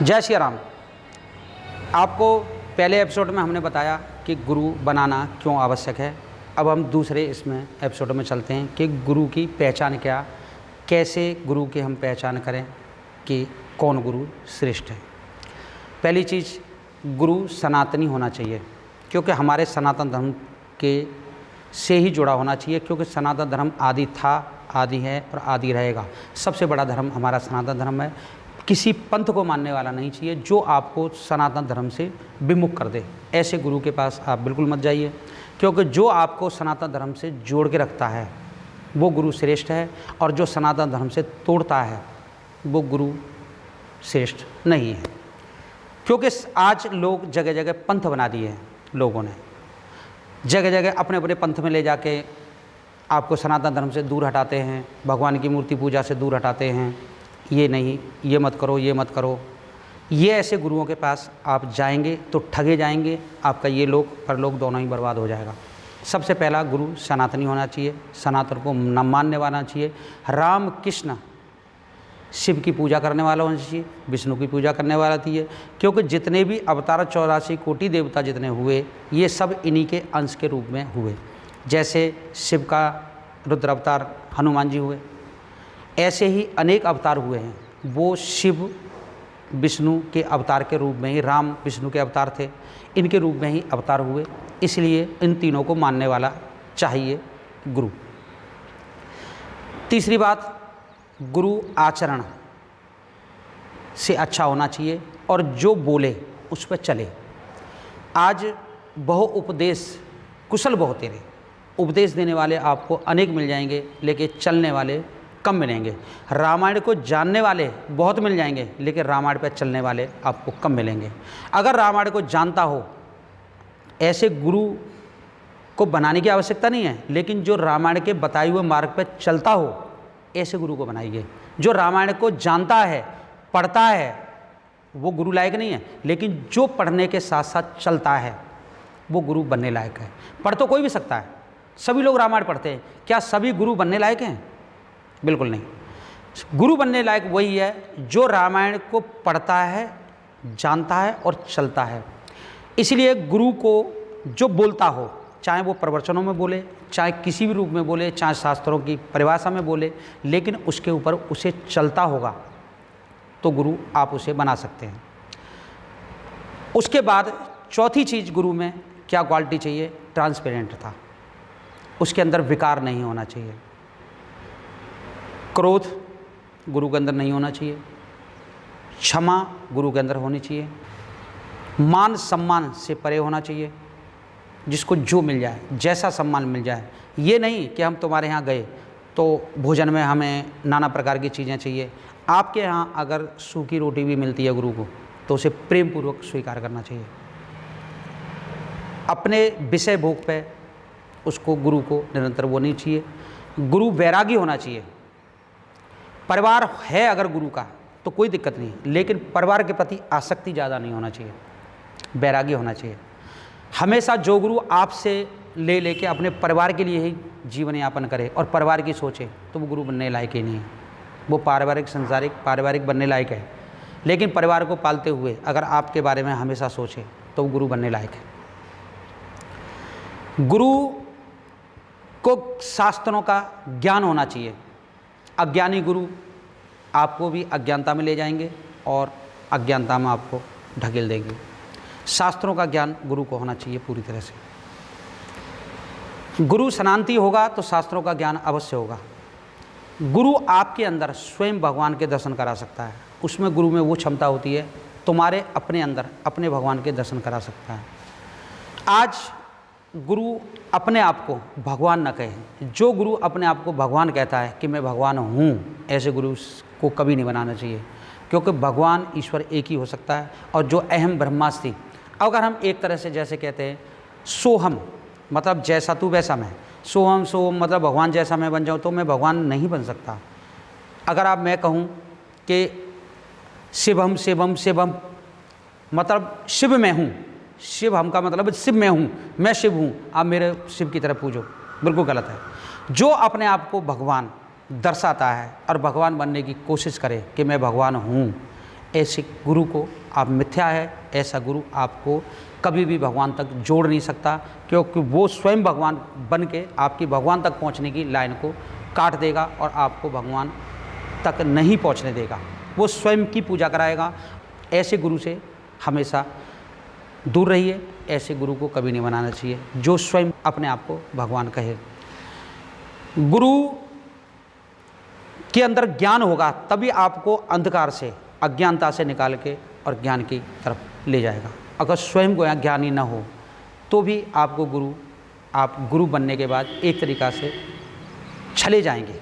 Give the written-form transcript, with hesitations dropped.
जय श्री राम। आपको पहले एपिसोड में हमने बताया कि गुरु बनाना क्यों आवश्यक है। अब हम दूसरे इसमें एपिसोड में चलते हैं कि गुरु की पहचान क्या, कैसे गुरु की हम पहचान करें कि कौन गुरु श्रेष्ठ है। पहली चीज़, गुरु सनातनी होना चाहिए, क्योंकि हमारे सनातन धर्म के से ही जुड़ा होना चाहिए, क्योंकि सनातन धर्म आदि था, आदि है और आदि रहेगा। सबसे बड़ा धर्म हमारा सनातन धर्म है। किसी पंथ को मानने वाला नहीं चाहिए जो आपको सनातन धर्म से विमुख कर दे। ऐसे गुरु के पास आप बिल्कुल मत जाइए, क्योंकि जो आपको सनातन धर्म से जोड़ के रखता है वो गुरु श्रेष्ठ है, और जो सनातन धर्म से तोड़ता है वो गुरु श्रेष्ठ नहीं है। क्योंकि आज लोग जगह जगह पंथ बना दिए हैं, लोगों ने जगह जगह अपने अपने पंथ में ले जाके आपको सनातन धर्म से दूर हटाते हैं, भगवान की मूर्ति पूजा से दूर हटाते हैं। ये नहीं, ये मत करो, ये मत करो। ये ऐसे गुरुओं के पास आप जाएंगे तो ठगे जाएंगे, आपका ये लोक परलोक दोनों ही बर्बाद हो जाएगा। सबसे पहला गुरु सनातनी होना चाहिए, सनातन को न मानने वाला चाहिए, राम कृष्ण शिव की पूजा करने वाला होना चाहिए, विष्णु की पूजा करने वाला चाहिए। क्योंकि जितने भी अवतार 84 कोटि देवता जितने हुए, ये सब इन्हीं के अंश के रूप में हुए। जैसे शिव का रुद्र अवतार हनुमान जी हुए, ऐसे ही अनेक अवतार हुए हैं। वो शिव विष्णु के अवतार के रूप में ही, राम विष्णु के अवतार थे, इनके रूप में ही अवतार हुए। इसलिए इन तीनों को मानने वाला चाहिए गुरु। तीसरी बात, गुरु आचरण से अच्छा होना चाहिए और जो बोले उस पर चले। आज बहु उपदेश कुशल बहुत तेरे, उपदेश देने वाले आपको अनेक मिल जाएंगे, लेकिन चलने वाले कम मिलेंगे। रामायण को जानने वाले बहुत मिल जाएंगे, लेकिन रामायण पर चलने वाले आपको कम मिलेंगे। अगर रामायण को जानता हो, ऐसे गुरु को बनाने की आवश्यकता नहीं है, लेकिन जो रामायण के बताए हुए मार्ग पर चलता हो, ऐसे गुरु को बनाइए। जो रामायण को जानता है, पढ़ता है, वो गुरु लायक नहीं है, लेकिन जो पढ़ने के साथ साथ चलता है वो गुरु बनने लायक है। पढ़ तो कोई भी सकता है, सभी लोग रामायण पढ़ते हैं, क्या सभी गुरु बनने लायक हैं? बिल्कुल नहीं। गुरु बनने लायक वही है जो रामायण को पढ़ता है, जानता है और चलता है। इसलिए गुरु को जो बोलता हो, चाहे वो प्रवचनों में बोले, चाहे किसी भी रूप में बोले, चाहे शास्त्रों की परिभाषा में बोले, लेकिन उसके ऊपर उसे चलता होगा तो गुरु आप उसे बना सकते हैं। उसके बाद चौथी चीज़ गुरु में क्या क्वालिटी चाहिए? ट्रांसपेरेंट था। उसके अंदर विकार नहीं होना चाहिए। क्रोध गुरु के अंदर नहीं होना चाहिए। क्षमा गुरु के अंदर होनी चाहिए। मान सम्मान से परे होना चाहिए, जिसको जो मिल जाए, जैसा सम्मान मिल जाए। ये नहीं कि हम तुम्हारे यहाँ गए तो भोजन में हमें नाना प्रकार की चीज़ें चाहिए। आपके यहाँ अगर सूखी रोटी भी मिलती है गुरु को, तो उसे प्रेम पूर्वक स्वीकार करना चाहिए। अपने विषय भोग पे उसको, गुरु को निरंतर वो नहीं चाहिए। गुरु वैरागी होना चाहिए। परिवार है अगर गुरु का तो कोई दिक्कत नहीं, लेकिन परिवार के प्रति आसक्ति ज़्यादा नहीं होना चाहिए, वैरागी होना चाहिए। हमेशा जो गुरु आपसे ले लेके अपने परिवार के लिए ही जीवन यापन करे और परिवार की सोचे, तो वो गुरु बनने लायक ही नहीं है। वो पारिवारिक संसारिक पारिवारिक बनने लायक है, लेकिन परिवार को पालते हुए अगर आपके बारे में हमेशा सोचे तो वो गुरु बनने लायक है। गुरु को शास्त्रों का ज्ञान होना चाहिए। अज्ञानी गुरु आपको भी अज्ञानता में ले जाएंगे और अज्ञानता में आपको ढकेल देंगे। शास्त्रों का ज्ञान गुरु को होना चाहिए पूरी तरह से। गुरु सनातनी होगा तो शास्त्रों का ज्ञान अवश्य होगा। गुरु आपके अंदर स्वयं भगवान के दर्शन करा सकता है। उसमें गुरु में वो क्षमता होती है, तुम्हारे अपने अंदर अपने भगवान के दर्शन करा सकता है। आज गुरु अपने आप को भगवान न कहे। जो गुरु अपने आप को भगवान कहता है कि मैं भगवान हूँ, ऐसे गुरु को कभी नहीं बनाना चाहिए, क्योंकि भगवान ईश्वर एक ही हो सकता है। और जो अहम ब्रह्मास्मि, अगर हम एक तरह से जैसे कहते हैं सोहम, मतलब जैसा तू वैसा मैं, सोहम सोहम मतलब भगवान जैसा मैं बन जाऊँ, तो मैं भगवान नहीं बन सकता। अगर आप मैं कहूँ कि शिवम शिवम शिवम मतलब शिव मैं हूँ, शिव हम का मतलब शिव मैं हूँ, मैं शिव हूँ, आप मेरे शिव की तरह पूजो, बिल्कुल गलत है। जो अपने आप को भगवान दर्शाता है और भगवान बनने की कोशिश करे कि मैं भगवान हूँ, ऐसे गुरु को आप मिथ्या है, ऐसा गुरु आपको कभी भी भगवान तक जोड़ नहीं सकता, क्योंकि वो स्वयं भगवान बन के आपकी भगवान तक पहुंचने की लाइन को काट देगा और आपको भगवान तक नहीं पहुंचने देगा। वो स्वयं की पूजा कराएगा। ऐसे गुरु से हमेशा दूर रहिए, ऐसे गुरु को कभी नहीं बनाना चाहिए जो स्वयं अपने आप को भगवान कहे। गुरु के अंदर ज्ञान होगा तभी आपको अंधकार से, अज्ञानता से निकाल के और ज्ञान की तरफ ले जाएगा। अगर स्वयं को ज्ञानी न हो तो भी आपको आप गुरु बनने के बाद एक तरीक़ा से चले जाएंगे।